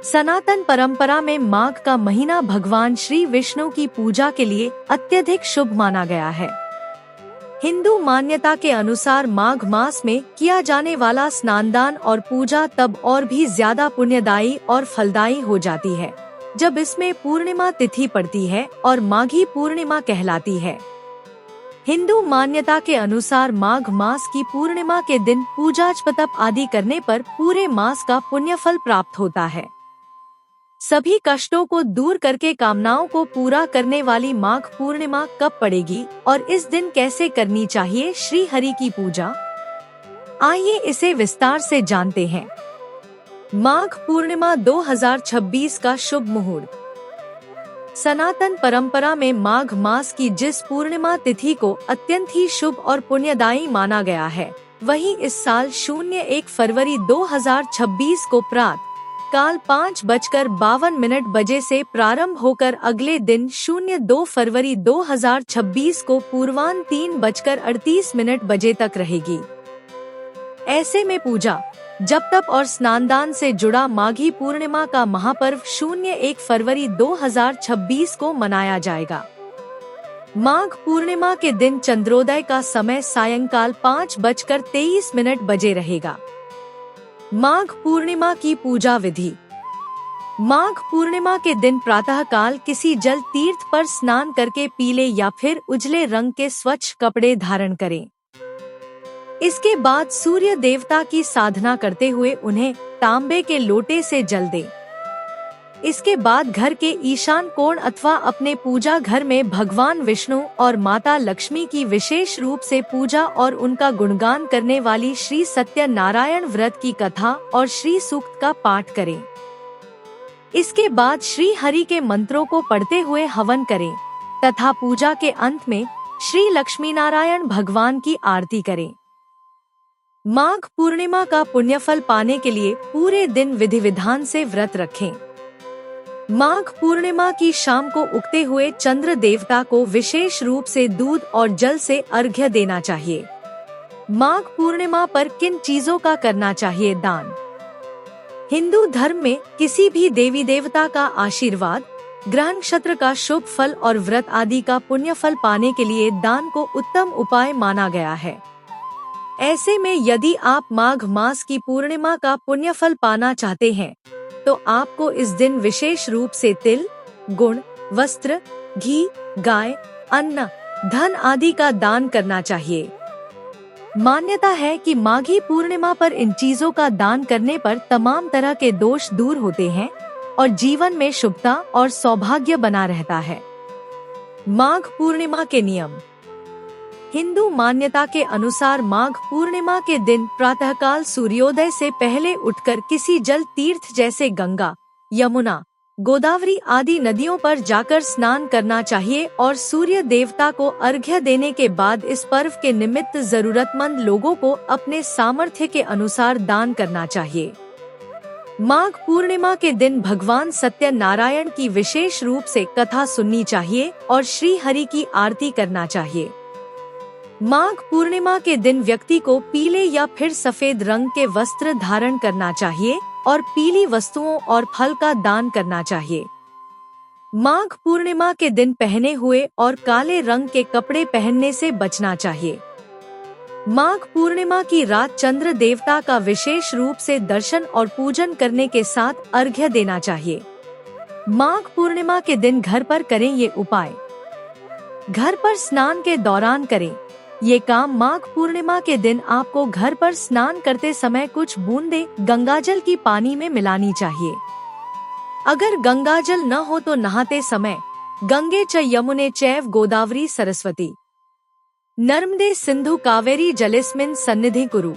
सनातन परंपरा में माघ का महीना भगवान श्री विष्णु की पूजा के लिए अत्यधिक शुभ माना गया है। हिंदू मान्यता के अनुसार माघ मास में किया जाने वाला स्नानदान और पूजा तब और भी ज्यादा पुण्यदायी और फलदायी हो जाती है जब इसमें पूर्णिमा तिथि पड़ती है और माघी पूर्णिमा कहलाती है। हिंदू मान्यता के अनुसार माघ मास की पूर्णिमा के दिन पूजा जप आदि करने पर पूरे मास का पुण्य फल प्राप्त होता है। सभी कष्टों को दूर करके कामनाओं को पूरा करने वाली माघ पूर्णिमा कब पड़ेगी और इस दिन कैसे करनी चाहिए श्री हरि की पूजा, आइए इसे विस्तार से जानते हैं। माघ पूर्णिमा 2026 का शुभ मुहूर्त। सनातन परंपरा में माघ मास की जिस पूर्णिमा तिथि को अत्यंत ही शुभ और पुण्यदायी माना गया है, वहीं इस साल 01 फरवरी 2026 को प्रातः काल 5:52 बजे से प्रारंभ होकर अगले दिन 02 फरवरी 2026 को पूर्वाह्न 3:38 बजे तक रहेगी। ऐसे में पूजा, जप तप और स्नानदान से जुड़ा माघी पूर्णिमा का महापर्व 01 फरवरी 2026 को मनाया जाएगा। माघ पूर्णिमा के दिन चंद्रोदय का समय सायंकाल 5:23 बजे रहेगा। माघ पूर्णिमा की पूजा विधि। माघ पूर्णिमा के दिन प्रातः काल किसी जल तीर्थ पर स्नान करके पीले या फिर उजले रंग के स्वच्छ कपड़े धारण करें। इसके बाद सूर्य देवता की साधना करते हुए उन्हें तांबे के लोटे से जल दें। इसके बाद घर के ईशान कोण अथवा अपने पूजा घर में भगवान विष्णु और माता लक्ष्मी की विशेष रूप से पूजा और उनका गुणगान करने वाली श्री सत्यनारायण व्रत की कथा और श्री सूक्त का पाठ करें। इसके बाद श्री हरि के मंत्रों को पढ़ते हुए हवन करें तथा पूजा के अंत में श्री लक्ष्मी नारायण भगवान की आरती करें। माघ पूर्णिमा का पुण्यफल पाने के लिए पूरे दिन विधि विधान से व्रत रखें। माघ पूर्णिमा की शाम को उगते हुए चंद्र देवता को विशेष रूप से दूध और जल से अर्घ्य देना चाहिए। माघ पूर्णिमा पर किन चीजों का करना चाहिए दान। हिंदू धर्म में किसी भी देवी देवता का आशीर्वाद, ग्रह नक्षत्र का शुभ फल और व्रत आदि का पुण्य फल पाने के लिए दान को उत्तम उपाय माना गया है। ऐसे में यदि आप माघ मास की पूर्णिमा का पुण्य फल पाना चाहते हैं तो आपको इस दिन विशेष रूप से तिल, गुड़, वस्त्र, घी, गाय, अन्न, धन आदि का दान करना चाहिए। मान्यता है कि माघी पूर्णिमा पर इन चीजों का दान करने पर तमाम तरह के दोष दूर होते हैं और जीवन में शुभता और सौभाग्य बना रहता है। माघ पूर्णिमा के नियम। हिंदू मान्यता के अनुसार माघ पूर्णिमा के दिन प्रातःकाल सूर्योदय से पहले उठकर किसी जल तीर्थ जैसे गंगा, यमुना, गोदावरी आदि नदियों पर जाकर स्नान करना चाहिए और सूर्य देवता को अर्घ्य देने के बाद इस पर्व के निमित्त जरूरतमंद लोगों को अपने सामर्थ्य के अनुसार दान करना चाहिए। माघ पूर्णिमा के दिन भगवान सत्यनारायण की विशेष रूप से कथा सुननी चाहिए और श्री हरि की आरती करना चाहिए। माघ पूर्णिमा के दिन व्यक्ति को पीले या फिर सफेद रंग के वस्त्र धारण करना चाहिए और पीली वस्तुओं और फल का दान करना चाहिए। माघ पूर्णिमा के दिन पहने हुए और काले रंग के कपड़े पहनने से बचना चाहिए। माघ पूर्णिमा की रात चंद्र देवता का विशेष रूप से दर्शन और पूजन करने के साथ अर्घ्य देना चाहिए। माघ पूर्णिमा के दिन घर पर करें ये उपाय। घर पर स्नान के दौरान करें। ये काम माघ पूर्णिमा के दिन आपको घर पर स्नान करते समय कुछ बूंदे गंगाजल की पानी में मिलानी चाहिए। अगर गंगाजल न हो तो नहाते समय गंगे च यमुने चैव गोदावरी सरस्वती नर्मदे सिंधु कावेरी जलेस्मिन् सन्निधि कुरु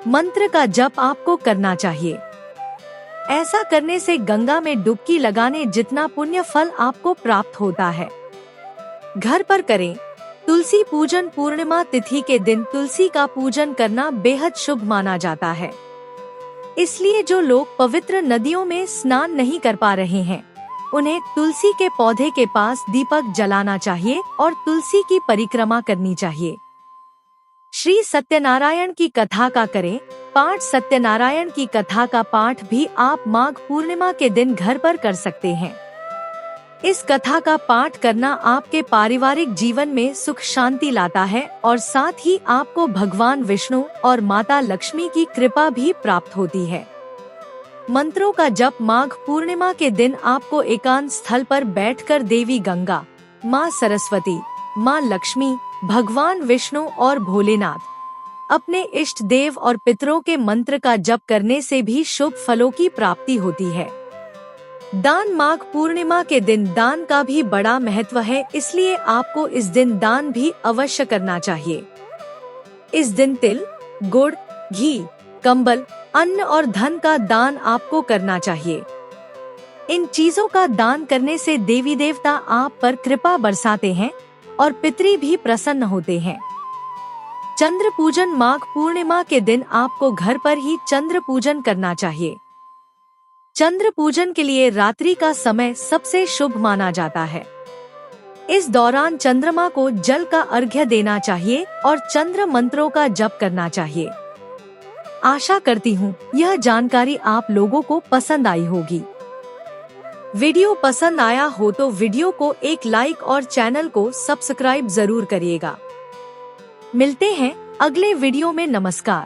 मंत्र का जप आपको करना चाहिए। ऐसा करने से गंगा में डुबकी लगाने जितना पुण्य फल आपको प्राप्त होता है। घर पर करें। तुलसी पूजन। पूर्णिमा तिथि के दिन तुलसी का पूजन करना बेहद शुभ माना जाता है। इसलिए जो लोग पवित्र नदियों में स्नान नहीं कर पा रहे हैं, उन्हें तुलसी के पौधे के पास दीपक जलाना चाहिए और तुलसी की परिक्रमा करनी चाहिए। श्री सत्यनारायण की कथा का करें पाठ सत्यनारायण की कथा का पाठ भी आप माघ पूर्णिमा के दिन घर पर कर सकते हैं। इस कथा का पाठ करना आपके पारिवारिक जीवन में सुख शांति लाता है और साथ ही आपको भगवान विष्णु और माता लक्ष्मी की कृपा भी प्राप्त होती है। मंत्रों का जप माघ पूर्णिमा के दिन आपको एकांत स्थल पर बैठकर देवी गंगा, माँ सरस्वती, माँ लक्ष्मी, भगवान विष्णु और भोलेनाथ, अपने इष्ट देव और पितरों के मंत्र का जप करने से भी शुभ फलों की प्राप्ति होती है। दान माघ पूर्णिमा के दिन दान का भी बड़ा महत्व है, इसलिए आपको इस दिन दान भी अवश्य करना चाहिए। इस दिन तिल, गुड़, घी, कंबल, अन्न और धन का दान आपको करना चाहिए। इन चीजों का दान करने से देवी देवता आप पर कृपा बरसाते हैं और पितरी भी प्रसन्न होते हैं। चंद्र पूजन माघ पूर्णिमा के दिन आपको घर पर ही चंद्र पूजन करना चाहिए। चंद्र पूजन के लिए रात्रि का समय सबसे शुभ माना जाता है। इस दौरान चंद्रमा को जल का अर्घ्य देना चाहिए और चंद्र मंत्रों का जप करना चाहिए। आशा करती हूँ यह जानकारी आप लोगों को पसंद आई होगी। वीडियो पसंद आया हो तो वीडियो को एक लाइक और चैनल को सब्सक्राइब जरूर करिएगा। मिलते हैं अगले वीडियो में। नमस्कार।